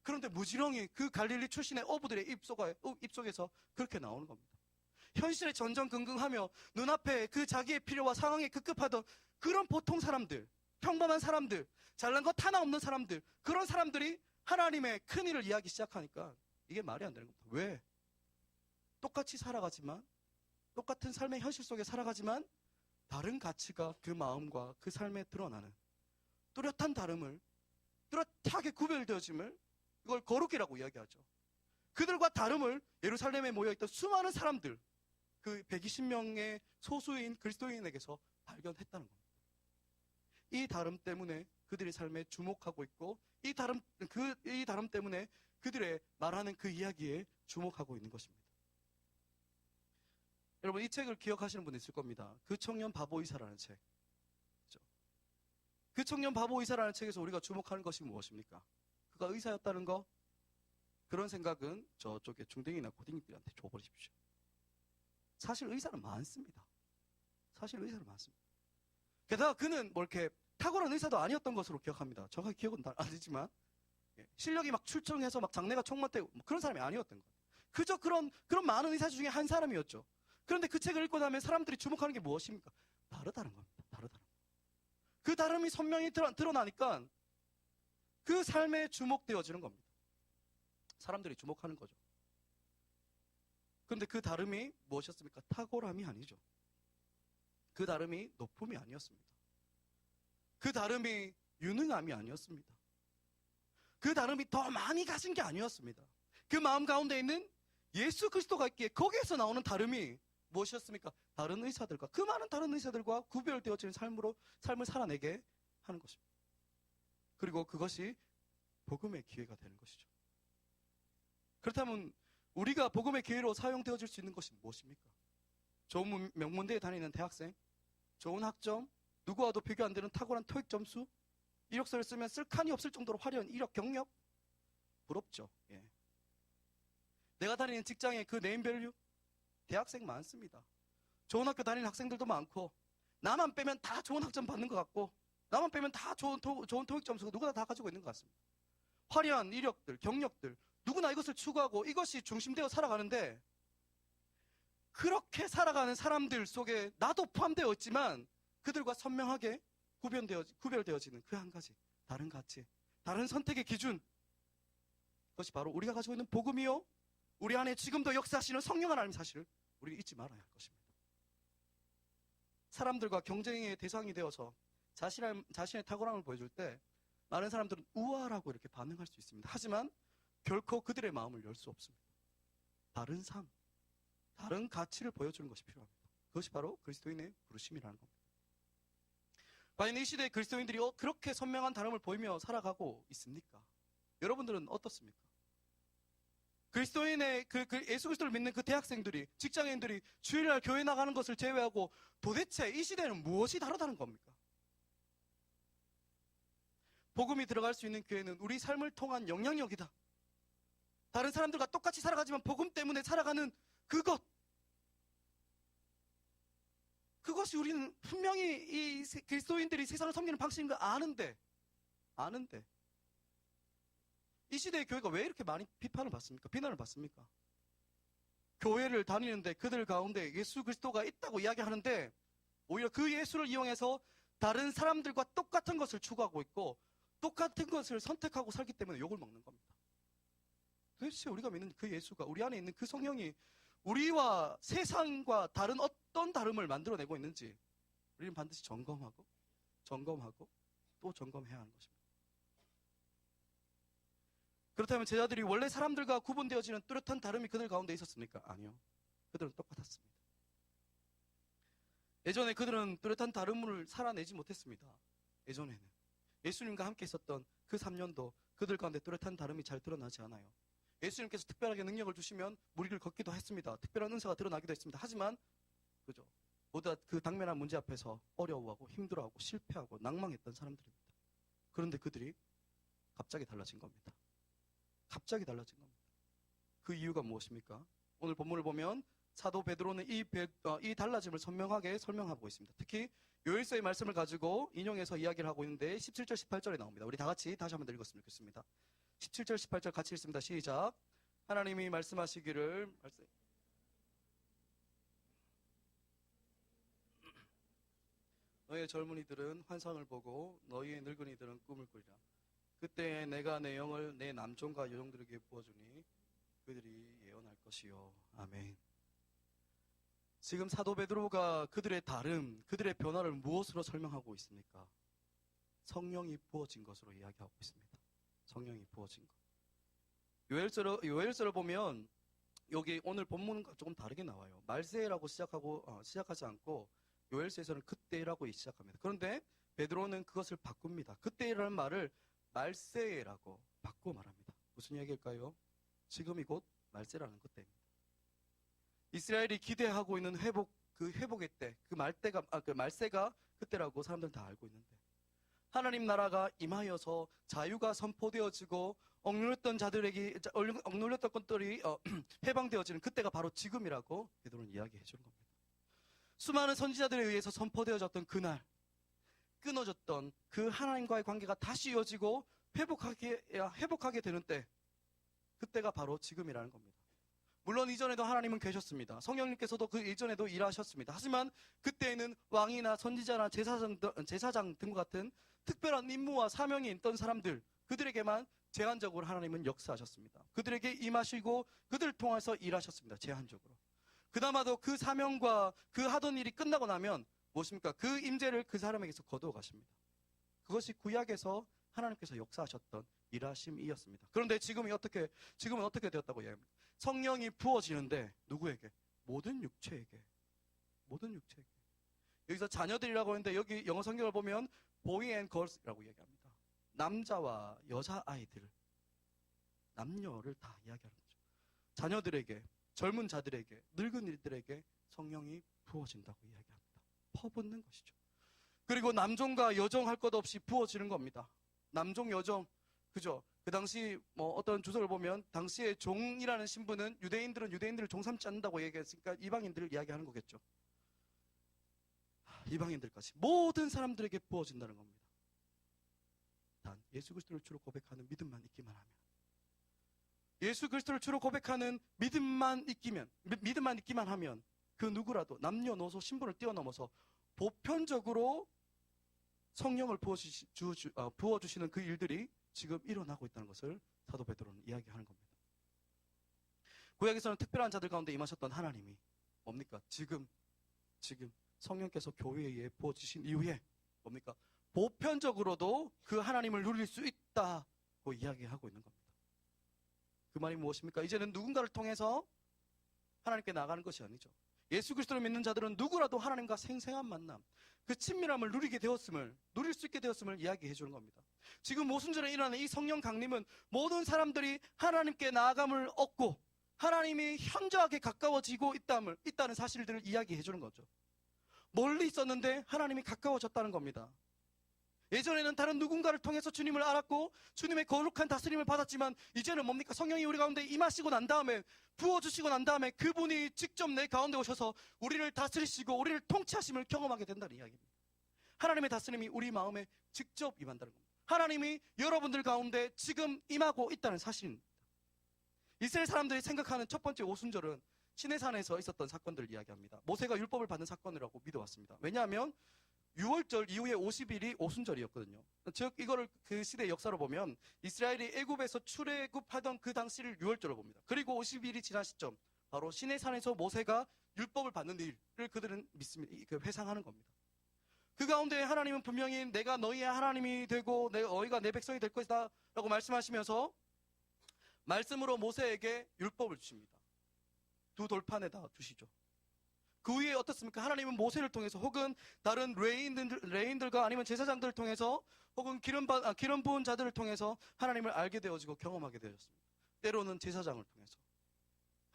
B: 그런데 무지렁이 그 갈릴리 출신의 어부들의 입속에서 그렇게 나오는 겁니다. 현실에 전전긍긍하며 눈앞에 그 자기의 필요와 상황에 급급하던 그런 보통 사람들, 평범한 사람들, 잘난 것 하나 없는 사람들, 그런 사람들이 하나님의 큰일을 이야기 시작하니까 이게 말이 안 되는 겁니다. 왜? 똑같이 살아가지만, 똑같은 삶의 현실 속에 살아가지만 다른 가치가 그 마음과 그 삶에 드러나는 뚜렷한 다름을, 뚜렷하게 구별되어짐을, 이걸 거룩이라고 이야기하죠. 그들과 다름을 예루살렘에 모여있던 수많은 사람들, 그 120명의 소수인 그리스도인에게서 발견했다는 겁니다. 이 다름 때문에 그들의 삶에 주목하고 있고, 이 다름 때문에 그들의 말하는 그 이야기에 주목하고 있는 것입니다. 여러분, 이 책을 기억하시는 분 있을 겁니다. 그 청년 바보 의사라는 책. 그렇죠? 그 청년 바보 의사라는 책에서 우리가 주목하는 것이 무엇입니까? 그가 의사였다는 거? 그런 생각은 저쪽에 중딩이나 고딩들한테 줘버리십시오. 사실 의사는 많습니다. 게다가 그는 뭐 이렇게 탁월한 의사도 아니었던 것으로 기억합니다. 정확히 기억은 안 나지만, 실력이 막 출중해서 막 장래가 총망대고 그런 사람이 아니었던 거예요. 그저 그런 많은 의사 중에 한 사람이었죠. 그런데 그 책을 읽고 나면 사람들이 주목하는 게 무엇입니까? 다르다는 겁니다. 그 다름이 선명히 드러나니까 그 삶에 주목되어지는 겁니다. 사람들이 주목하는 거죠. 그런데 그 다름이 무엇이었습니까? 탁월함이 아니죠. 그 다름이 높음이 아니었습니다. 그 다름이 유능함이 아니었습니다. 그 다름이 더 많이 가진 게 아니었습니다. 그 마음 가운데 있는 예수 그리스도가 있기에 거기에서 나오는 다름이 무엇이었습니까? 다른 의사들과, 그 많은 다른 의사들과 구별되어지는 삶을 살아내게 하는 것입니다. 그리고 그것이 복음의 기회가 되는 것이죠. 그렇다면 우리가 복음의 기회로 사용되어질 수 있는 것이 무엇입니까? 좋은 명문대에 다니는 대학생, 좋은 학점, 누구와도 비교 안 되는 탁월한 토익 점수, 이력서를 쓰면 쓸 칸이 없을 정도로 화려한 이력 경력, 부럽죠. 예. 내가 다니는 직장의 그 네임밸류, 대학생 많습니다. 좋은 학교 다니는 학생들도 많고, 나만 빼면 다 좋은 학점 받는 것 같고, 나만 빼면 다 좋은 토익 점수가 누구나 다 가지고 있는 것 같습니다. 화려한 이력들, 경력들, 누구나 이것을 추구하고 이것이 중심되어 살아가는데, 그렇게 살아가는 사람들 속에 나도 포함되어 있지만 그들과 선명하게 구별되어지는 그 한 가지, 다른 가치, 다른 선택의 기준, 그것이 바로 우리가 가지고 있는 복음이요, 우리 안에 지금도 역사하시는 성령 하나님 사실을 우리가 잊지 말아야 할 것입니다. 사람들과 경쟁의 대상이 되어서 자신의 탁월함을 보여줄 때 많은 사람들은 우아라고 이렇게 반응할 수 있습니다. 하지만 결코 그들의 마음을 열 수 없습니다. 다른 삶, 다른 가치를 보여주는 것이 필요합니다. 그것이 바로 그리스도인의 부르심이라는 겁니다. 과연 이 시대의 그리스도인들이 그렇게 선명한 다름을 보이며 살아가고 있습니까? 여러분들은 어떻습니까? 그리스도인의 예수 그리스도를 믿는 그 대학생들이, 직장인들이 주일날 교회 나가는 것을 제외하고 도대체 이 시대는 무엇이 다르다는 겁니까? 복음이 들어갈 수 있는 교회는 우리 삶을 통한 영향력이다. 다른 사람들과 똑같이 살아가지만 복음 때문에 살아가는 그것이 우리는 분명히 이 그리스도인들이 세상을 섬기는 방식인 거 아는데 이 시대의 교회가 왜 이렇게 많이 비판을 받습니까? 비난을 받습니까? 교회를 다니는데 그들 가운데 예수 그리스도가 있다고 이야기하는데 오히려 그 예수를 이용해서 다른 사람들과 똑같은 것을 추구하고 있고 똑같은 것을 선택하고 살기 때문에 욕을 먹는 겁니다. 도대체 우리가 믿는 그 예수가, 우리 안에 있는 그 성령이 우리와 세상과 다른 어떤 다름을 만들어내고 있는지 우리는 반드시 점검하고 또 점검해야 하는 것입니다. 그렇다면 제자들이 원래 사람들과 구분되어지는 뚜렷한 다름이 그들 가운데 있었습니까? 아니요. 그들은 똑같았습니다. 예전에 그들은 뚜렷한 다름을 살아내지 못했습니다. 예전에는 예수님과 함께 있었던 그 3년도 그들 가운데 뚜렷한 다름이 잘 드러나지 않아요. 예수님께서 특별하게 능력을 주시면 무리를 걷기도 했습니다. 특별한 은사가 드러나기도 했습니다. 하지만 그죠? 모두 그 당면한 문제 앞에서 어려워하고 힘들어하고 실패하고 낭망했던 사람들입니다. 그런데 그들이 갑자기 달라진 겁니다. 갑자기 달라진 겁니다. 그 이유가 무엇입니까? 오늘 본문을 보면 사도 베드로는 이 달라짐을 선명하게 설명하고 있습니다. 특히 요엘서의 말씀을 가지고 인용해서 이야기를 하고 있는데 17절 18절에 나옵니다. 우리 다 같이 다시 한번 읽었으면 좋겠습니다. 17절 18절 같이 읽습니다. 시작. 하나님이 말씀하시기를 너희의 젊은이들은 환상을 보고 너희의 늙은이들은 꿈을 꾸리라. 그때 내가 내 영을 내 남종과 여종들에게 부어주니 그들이 예언할 것이요. 아멘. 지금 사도 베드로가 그들의 다름, 그들의 변화를 무엇으로 설명하고 있습니까? 성령이 부어진 것으로 이야기하고 있습니다. 성령이 부어진 것. 요엘서를 보면 여기 오늘 본문과 조금 다르게 나와요. 말세라고 시작하지 않고 요엘서에서는 그때라고 시작합니다. 그런데 베드로는 그것을 바꿉니다. 그때라는 말을 말세라고 바꾸어 말합니다. 무슨 이야기일까요? 지금이 곧 말세라는 그때입니다. 이스라엘이 기대하고 있는 회복의 때, 그 말세가 그때라고 사람들은 다 알고 있는데 하나님 나라가 임하여서 자유가 선포되어지고 억눌렸던 것들이 해방되어지는 그때가 바로 지금이라고 베드로는 이야기해 주는 겁니다. 수많은 선지자들에 의해서 선포되어졌던 그날, 끊어졌던 그 하나님과의 관계가 다시 이어지고 회복하게 되는 때, 그때가 바로 지금이라는 겁니다. 물론 이전에도 하나님은 계셨습니다. 성령님께서도 그 이전에도 일하셨습니다. 하지만 그때에는 왕이나 선지자나 제사장 등과 같은 특별한 임무와 사명이 있던 사람들, 그들에게만 제한적으로 하나님은 역사하셨습니다. 그들에게 임하시고 그들을 통해서 일하셨습니다. 제한적으로. 그나마도 그 사명과 그 하던 일이 끝나고 나면 무엇입니까? 그 임재를 그 사람에게서 거두어 가십니다. 그것이 구약에서 하나님께서 역사하셨던 일하심이었습니다. 그런데 지금은 어떻게 되었다고 이야기합니까? 성령이 부어지는데 누구에게? 모든 육체에게. 여기서 자녀들이라고 하는데 여기 영어 성경을 보면 boy and girls라고 이야기합니다. 남자와 여자 아이들, 남녀를 다 이야기하는 거죠. 자녀들에게, 젊은 자들에게, 늙은이들에게 성령이 부어진다고 이야기합니다. 퍼붓는 것이죠. 그리고 남종과 여종 할 것 없이 부어지는 겁니다. 남종, 여종, 그죠? 그 당시 뭐 어떤 주석을 보면 당시에 종이라는 신분은 유대인들은 유대인들을 종 삼지 않는다고 얘기했으니까 이방인들을 이야기하는 거겠죠. 이방인들까지 모든 사람들에게 부어진다는 겁니다. 단 예수 그리스도를 주로 고백하는 믿음만 있기만 하면, 예수 그리스도를 주로 고백하는 믿음만 있기만 하면 그 누구라도 남녀노소 신분을 뛰어넘어서 보편적으로 성령을 부어주시는 그 일들이 지금 일어나고 있다는 것을 사도 베드로는 이야기하는 겁니다. 구약에서는 특별한 자들 가운데 임하셨던 하나님이 뭡니까? 지금 성령께서 교회에 부어주신 이후에 뭡니까? 보편적으로도 그 하나님을 누릴 수 있다고 이야기하고 있는 겁니다. 그 말이 무엇입니까? 이제는 누군가를 통해서 하나님께 나가는 것이 아니죠. 예수 그리스도를 믿는 자들은 누구라도 하나님과 생생한 만남, 그 친밀함을 누릴 수 있게 되었음을 이야기해 주는 겁니다. 지금 오순절에 일어나는 이 성령 강림은 모든 사람들이 하나님께 나아감을 얻고 하나님이 현저하게 가까워지고 있다는 사실들을 이야기해 주는 거죠. 멀리 있었는데 하나님이 가까워졌다는 겁니다. 예전에는 다른 누군가를 통해서 주님을 알았고 주님의 거룩한 다스림을 받았지만 이제는 뭡니까? 성령이 우리 가운데 임하시고 난 다음에, 부어주시고 난 다음에 그분이 직접 내 가운데 오셔서 우리를 다스리시고 우리를 통치하심을 경험하게 된다는 이야기입니다. 하나님의 다스림이 우리 마음에 직접 임한다는 겁니다. 하나님이 여러분들 가운데 지금 임하고 있다는 사실입니다. 이스라엘 사람들이 생각하는 첫 번째 오순절은 시내산에서 있었던 사건들을 이야기합니다. 모세가 율법을 받는 사건이라고 믿어왔습니다. 왜냐하면 6월절 이후에 50일이 오순절이었거든요. 즉 이거를 그 시대의 역사로 보면 이스라엘이 애굽에서 출애굽하던 그 당시를 6월절로 봅니다. 그리고 50일이 지난 시점, 바로 시내산에서 모세가 율법을 받는 일을 그들은 믿습니다. 회상하는 겁니다. 그 가운데 하나님은 분명히 내가 너희의 하나님이 되고 너희가 내 백성이 될 것이다 라고 말씀하시면서 말씀으로 모세에게 율법을 주십니다. 두 돌판에다 주시죠. 그 위에 어떻습니까? 하나님은 모세를 통해서 혹은 다른 레인들과 아니면 제사장들을 통해서 혹은 기름 부은 자들을 통해서 하나님을 알게 되어지고 경험하게 되었습니다. 때로는 제사장을 통해서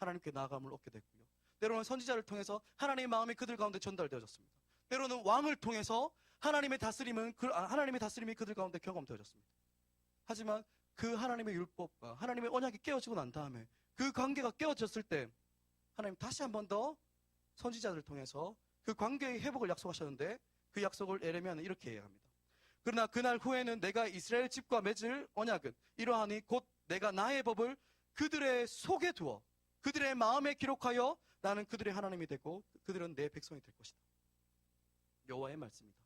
B: 하나님께 나아감을 얻게 됐고요. 때로는 선지자를 통해서 하나님의 마음이 그들 가운데 전달되어졌습니다. 때로는 왕을 통해서 하나님의 다스림이 그들 가운데 경험되어졌습니다. 하지만 그 하나님의 율법과 하나님의 언약이 깨어지고 난 다음에 그 관계가 깨어졌을 때 하나님 다시 한 번 더 선지자들을 통해서 그 관계의 회복을 약속하셨는데 그 약속을 에레미야는 이렇게 이야기합니다. 그러나 그날 후에는 내가 이스라엘 집과 맺을 언약은 이러하니 곧 내가 나의 법을 그들의 속에 두어 그들의 마음에 기록하여 나는 그들의 하나님이 되고 그들은 내 백성이 될 것이다. 여호와의 말씀입니다.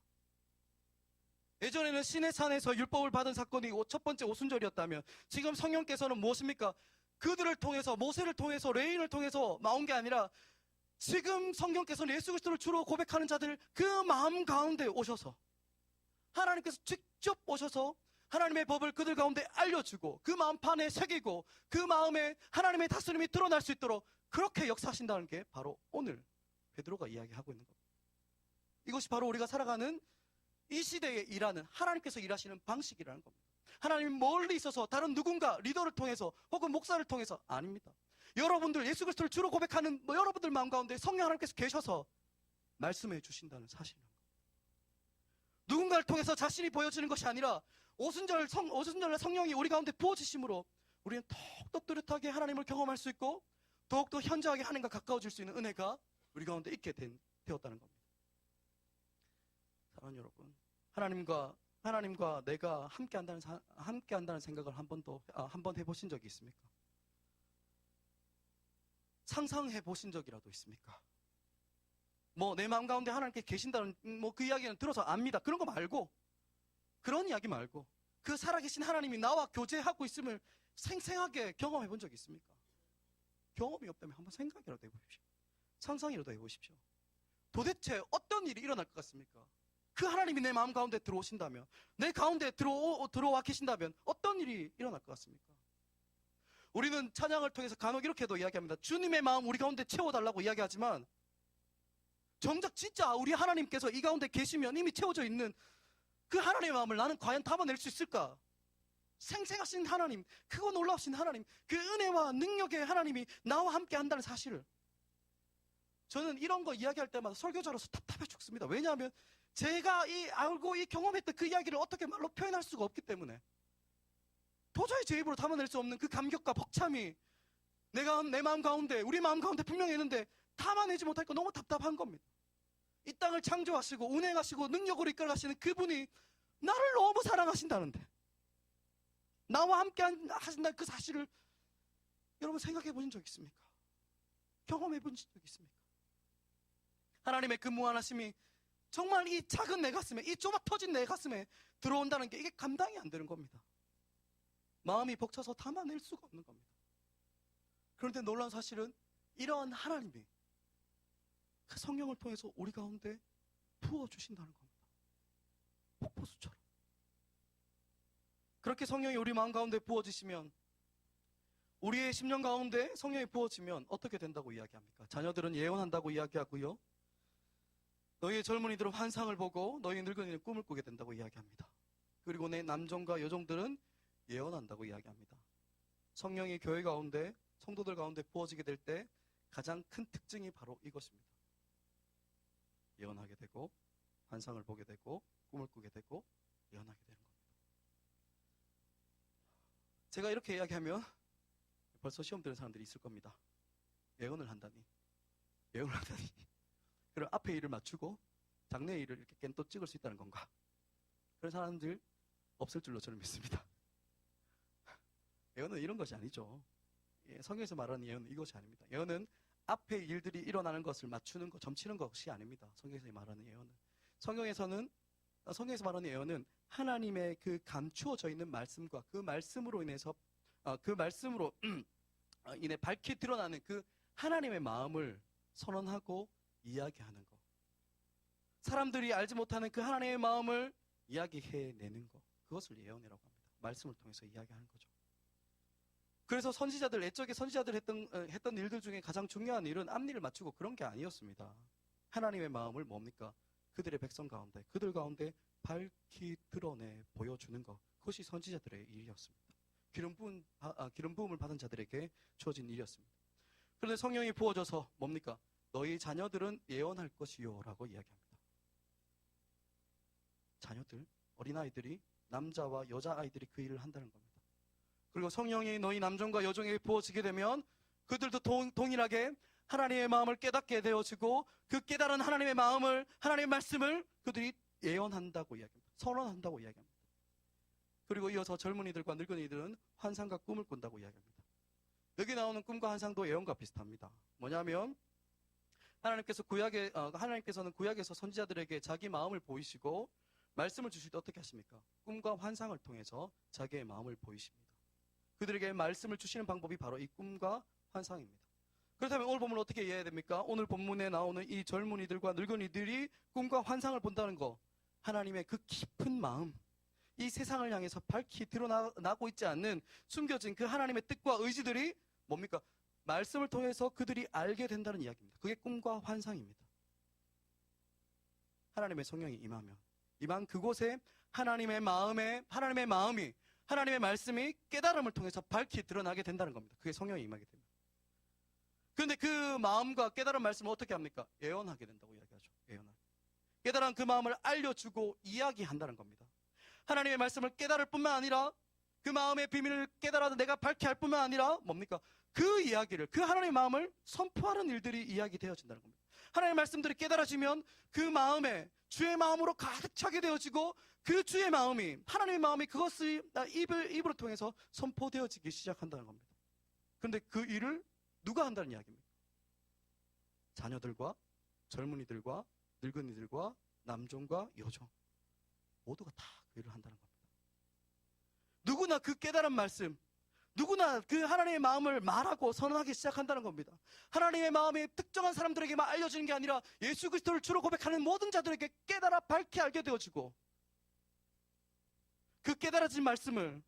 B: 예전에는 시내산에서 율법을 받은 사건이 첫 번째 오순절이었다면 지금 성령께서는 무엇입니까? 그들을 통해서, 모세를 통해서, 레인을 통해서 나온 게 아니라 지금 성령께서는 예수 그리스도를 주로 고백하는 자들 그 마음 가운데 오셔서 하나님께서 직접 오셔서 하나님의 법을 그들 가운데 알려주고 그 마음판에 새기고 그 마음에 하나님의 다스림이 드러날 수 있도록 그렇게 역사하신다는 게 바로 오늘 베드로가 이야기하고 있는 겁니다. 이것이 바로 우리가 살아가는 이 시대에 일하는 하나님께서 일하시는 방식이라는 겁니다. 하나님이 멀리 있어서 다른 누군가 리더를 통해서 혹은 목사를 통해서 아닙니다. 여러분들 예수 그리스도를 주로 고백하는 여러분들 마음 가운데 성령 하나님께서 계셔서 말씀해 주신다는 사실입니다. 누군가를 통해서 자신이 보여지는 것이 아니라 오순절에 성령이 우리 가운데 부어지심으로 우리는 더욱더 뚜렷하게 하나님을 경험할 수 있고 더욱더 현저하게 하나님과 가까워질 수 있는 은혜가 우리 가운데 있게 되었다는 겁니다. 사랑하는 여러분, 하나님과 내가 함께한다는 생각을 한번 해보신 적이 있습니까? 상상해 보신 적이라도 있습니까? 내 마음 가운데 하나님께 계신다는 그 이야기는 들어서 압니다. 그런 거 말고, 그런 이야기 말고 그 살아계신 하나님이 나와 교제하고 있음을 생생하게 경험해 본 적이 있습니까? 경험이 없다면 한번 생각이라도 해보십시오. 상상이라도 해보십시오. 도대체 어떤 일이 일어날 것 같습니까? 그 하나님이 내 마음 가운데 들어오신다면, 내 가운데 들어와 계신다면 어떤 일이 일어날 것 같습니까? 우리는 찬양을 통해서 간혹 이렇게도 이야기합니다. 주님의 마음 우리 가운데 채워달라고 이야기하지만 정작 진짜 우리 하나님께서 이 가운데 계시면 이미 채워져 있는 그 하나님의 마음을 나는 과연 담아낼 수 있을까? 생생하신 하나님, 크고 놀라우신 하나님, 그 은혜와 능력의 하나님이 나와 함께 한다는 사실을 저는 이런 거 이야기할 때마다 설교자로서 답답해 죽습니다. 왜냐하면 제가 알고 경험했던 그 이야기를 어떻게 말로 표현할 수가 없기 때문에 도저히 제 입으로 담아낼 수 없는 그 감격과 벅참이 내가 내 마음 가운데, 우리 마음 가운데 분명히 있는데 담아내지 못하니까 너무 답답한 겁니다. 이 땅을 창조하시고 운행하시고 능력으로 이끌어가시는 그분이 나를 너무 사랑하신다는데, 나와 함께 하신다는 그 사실을 여러분 생각해 보신 적 있습니까? 경험해 보신 적 있습니까? 하나님의 그 무한하심이 정말 이 작은 내 가슴에, 이 좁아 터진 내 가슴에 들어온다는 게 이게 감당이 안 되는 겁니다. 마음이 벅차서 담아낼 수가 없는 겁니다. 그런데 놀라운 사실은 이러한 하나님이 그 성령을 통해서 우리 가운데 부어주신다는 겁니다. 폭포수처럼. 그렇게 성령이 우리 마음 가운데 부어지시면, 우리의 심령 가운데 성령이 부어지면 어떻게 된다고 이야기합니까? 자녀들은 예언한다고 이야기하고요, 너희의 젊은이들은 환상을 보고 너희의 늙은이는 꿈을 꾸게 된다고 이야기합니다. 그리고 내 남종과 여종들은 예언한다고 이야기합니다. 성령이 교회 가운데, 성도들 가운데 부어지게 될 때 가장 큰 특징이 바로 이것입니다. 예언하게 되고, 환상을 보게 되고, 꿈을 꾸게 되고, 예언하게 되는 겁니다. 제가 이렇게 이야기하면 벌써 시험 드는 사람들이 있을 겁니다. 예언을 한다니. 그럼 앞에 일을 맞추고 장래 일을 이렇게 깬또 찍을 수 있다는 건가? 그런 사람들 없을 줄로 저는 믿습니다. 예언은 이런 것이 아니죠. 성경에서 말하는 예언은 이것이 아닙니다. 예언은 앞에 일들이 일어나는 것을 맞추는 것, 점치는 것이 아닙니다. 성경에서 말하는 예언은. 성경에서 말하는 예언은 하나님의 그 감추어져 있는 말씀과 그 말씀으로 인해서 인해 밝히 드러나는 그 하나님의 마음을 선언하고 이야기하는 것. 사람들이 알지 못하는 그 하나님의 마음을 이야기해내는 것. 그것을 예언이라고 합니다. 말씀을 통해서 이야기하는 거죠. 그래서 선지자들, 애적에 선지자들 했던 일들 중에 가장 중요한 일은 앞니를 맞추고 그런 게 아니었습니다. 하나님의 마음을 뭡니까? 그들의 백성 가운데, 그들 가운데 밝히 드러내 보여주는 것. 그것이 선지자들의 일이었습니다. 기름 부음을 받은 자들에게 주어진 일이었습니다. 그런데 성령이 부어져서 뭡니까? 너희 자녀들은 예언할 것이요 라고 이야기합니다. 자녀들, 어린아이들이, 남자와 여자아이들이 그 일을 한다는 겁니다. 그리고 성령이 너희 남종과 여종에게 부어지게 되면 그들도 동일하게 하나님의 마음을 깨닫게 되어지고, 그 깨달은 하나님의 마음을, 하나님의 말씀을 그들이 예언한다고 이야기합니다. 선언한다고 이야기합니다. 그리고 이어서 젊은이들과 늙은이들은 환상과 꿈을 꾼다고 이야기합니다. 여기 나오는 꿈과 환상도 예언과 비슷합니다. 뭐냐면 하나님께서는 구약에서 선지자들에게 자기 마음을 보이시고 말씀을 주실 때 어떻게 하십니까? 꿈과 환상을 통해서 자기의 마음을 보이십니다. 그들에게 말씀을 주시는 방법이 바로 이 꿈과 환상입니다. 그렇다면 오늘 본문을 어떻게 이해해야 됩니까? 오늘 본문에 나오는 이 젊은이들과 늙은이들이 꿈과 환상을 본다는 거, 하나님의 그 깊은 마음, 이 세상을 향해서 밝히 드러나고 있지 않는 숨겨진 그 하나님의 뜻과 의지들이 뭡니까? 말씀을 통해서 그들이 알게 된다는 이야기입니다. 그게 꿈과 환상입니다. 하나님의 성령이 임한 그곳에 하나님의 마음이, 하나님의 말씀이 깨달음을 통해서 밝히 드러나게 된다는 겁니다. 그게 성령이 임하게 됩니다. 그런데 그 마음과 깨달은 말씀을 어떻게 합니까? 예언하게 된다고 이야기하죠. 깨달은 그 마음을 알려주고 이야기한다는 겁니다. 하나님의 말씀을 깨달을 뿐만 아니라 그 마음의 비밀을 깨달아서 내가 밝게 할 뿐만 아니라 뭡니까? 그 이야기를, 그 하나님의 마음을 선포하는 일들이 이야기되어진다는 겁니다. 하나님의 말씀들이 깨달아지면 그 마음에 주의 마음으로 가득 차게 되어지고, 그 주의 마음이, 하나님의 마음이 그것을 입으로 통해서 선포되어지기 시작한다는 겁니다. 그런데 그 일을 누가 한다는 이야기입니까? 자녀들과 젊은이들과 늙은이들과 남종과 여종 모두가 다 그 일을 한다는 겁니다. 누구나 그 깨달은 말씀, 누구나 그 하나님의 마음을 말하고 선언하기 시작한다는 겁니다. 하나님의 마음이 특정한 사람들에게만 알려지는 게 아니라 예수 그리스도를 주로 고백하는 모든 자들에게 깨달아 밝히 알게 되어지고, 그 깨달아진 말씀을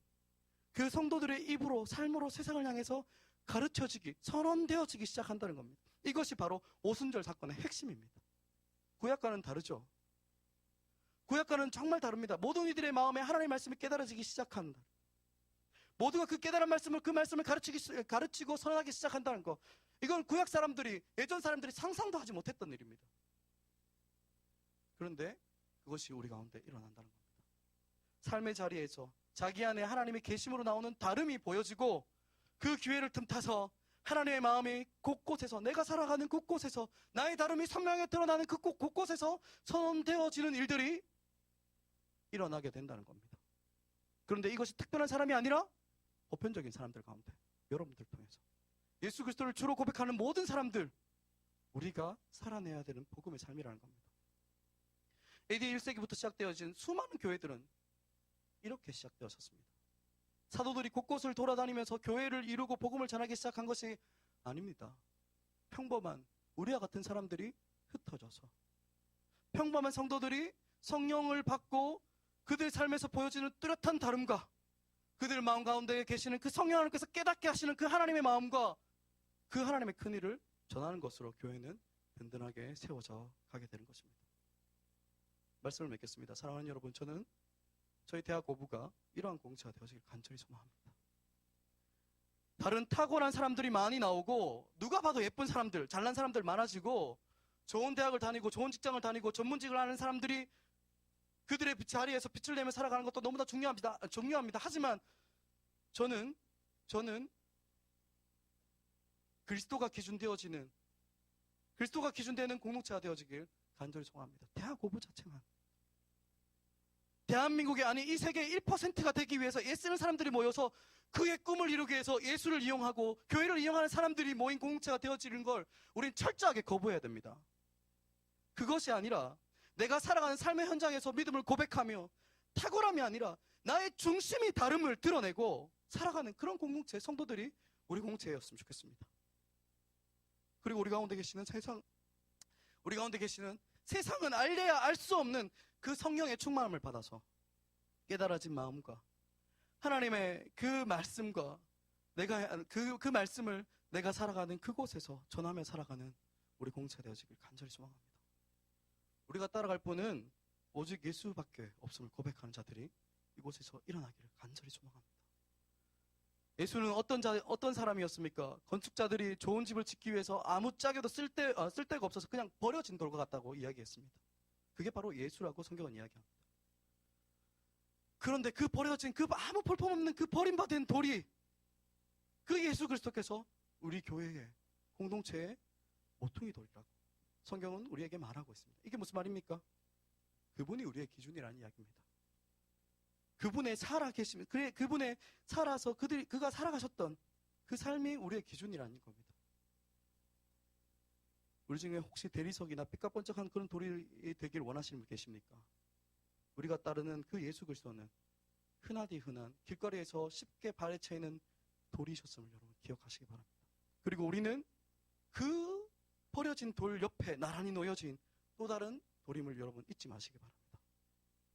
B: 그 성도들의 입으로, 삶으로 세상을 향해서 가르쳐지기, 선언되어지기 시작한다는 겁니다. 이것이 바로 오순절 사건의 핵심입니다. 구약과는 다르죠. 구약과는 정말 다릅니다. 모든 이들의 마음에 하나님의 말씀이 깨달아지기 시작한다. 모두가 그 깨달은 말씀을, 그 말씀을 가르치고 선언하기 시작한다는 거, 이건 구약 사람들이, 예전 사람들이 상상도 하지 못했던 일입니다. 그런데 그것이 우리 가운데 일어난다는 겁니다. 삶의 자리에서 자기 안에 하나님의 계심으로 나오는 다름이 보여지고 그 기회를 틈타서 하나님의 마음이 곳곳에서, 내가 살아가는 곳곳에서 나의 다름이 선명하게 드러나는 그 곳곳에서 선언되어지는 일들이 일어나게 된다는 겁니다. 그런데 이것이 특별한 사람이 아니라 보편적인 사람들 가운데, 여러분들 통해서 예수 그리스도를 주로 고백하는 모든 사람들, 우리가 살아내야 되는 복음의 삶이라는 겁니다. AD 1세기부터 시작되어진 수많은 교회들은 이렇게 시작되었습니다. 사도들이 곳곳을 돌아다니면서 교회를 이루고 복음을 전하기 시작한 것이 아닙니다. 평범한 우리와 같은 사람들이 흩어져서, 평범한 성도들이 성령을 받고 그들 삶에서 보여지는 뚜렷한 다름과 그들 마음 가운데 계시는 그 성령 하나님께서 깨닫게 하시는 그 하나님의 마음과 그 하나님의 큰 일을 전하는 것으로 교회는 든든하게 세워져 가게 되는 것입니다. 말씀을 맺겠습니다. 사랑하는 여러분, 저는 저희 대학 고부가 이러한 공동체가 되어지길 간절히 소망합니다. 다른 탁월한 사람들이 많이 나오고 누가 봐도 예쁜 사람들, 잘난 사람들 많아지고 좋은 대학을 다니고 좋은 직장을 다니고 전문직을 하는 사람들이 그들의 자리에서 빛을 내며 살아가는 것도 너무나 중요합니다. 하지만 저는 그리스도가 기준되는 공동체가 되어지길 간절히 소망합니다. 대학 고부 자체만, 대한민국이 아닌 이 세계의 1%가 되기 위해서 애쓰는 사람들이 모여서 그의 꿈을 이루기 위해서 예수를 이용하고 교회를 이용하는 사람들이 모인 공동체가 되어지는 걸 우린 철저하게 거부해야 됩니다. 그것이 아니라 내가 살아가는 삶의 현장에서 믿음을 고백하며 탁월함이 아니라 나의 중심이 다름을 드러내고 살아가는 그런 공동체, 성도들이 우리 공동체였으면 좋겠습니다. 그리고 우리 가운데 계시는 세상은 알래야 알 수 없는 그 성령의 충만함을 받아서 깨달아진 마음과 하나님의 그 말씀과 그 말씀을 내가 살아가는 그곳에서 전하며 살아가는 우리 공동체가 되어지길 간절히 소망합니다. 우리가 따라갈 분은 오직 예수밖에 없음을 고백하는 자들이 이곳에서 일어나기를 간절히 소망합니다. 예수는 어떤 사람이었습니까? 건축자들이 좋은 집을 짓기 위해서 아무짝에도 쓸데가 없어서 그냥 버려진 돌과 같다고 이야기했습니다. 그게 바로 예수라고 성경은 이야기합니다. 그런데 그 버려진, 그 아무 볼품없는 그 버림받은 돌이 그 예수 그리스도께서 우리 교회의 공동체의 모퉁이 돌이라고 성경은 우리에게 말하고 있습니다. 이게 무슨 말입니까? 그분이 우리의 기준이라는 이야기입니다. 그분의 살아계심, 그분의 살아서 그가 살아가셨던 그 삶이 우리의 기준이라는 겁니다. 우리 중에 혹시 대리석이나 삐까번쩍한 그런 돌이 되길 원하시는 분 계십니까? 우리가 따르는 그 예수 그리스도는 흔하디 흔한 길거리에서 쉽게 발에 채이는 돌이셨음을 여러분 기억하시기 바랍니다. 그리고 우리는 그 버려진 돌 옆에 나란히 놓여진 또 다른 돌임을 여러분 잊지 마시기 바랍니다.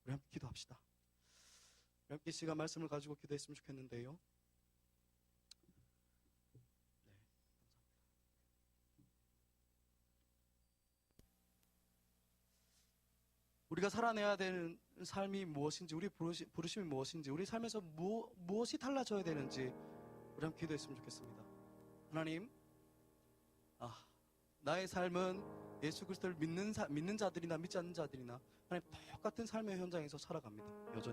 B: 우리 함께 기도합시다. 우리 함께 시간 말씀을 가지고 기도했으면 좋겠는데요. 우리가 살아내야 되는 삶이 무엇인지, 우리 부르심이 무엇인지, 우리 삶에서 무엇이 달라져야 되는지 우리 함께 기도했으면 좋겠습니다. 하나님, 나의 삶은 예수 그리스도를 믿는 자들이나 믿지 않는 자들이나 하나님 똑같은 삶의 현장에서 살아갑니다. 여전히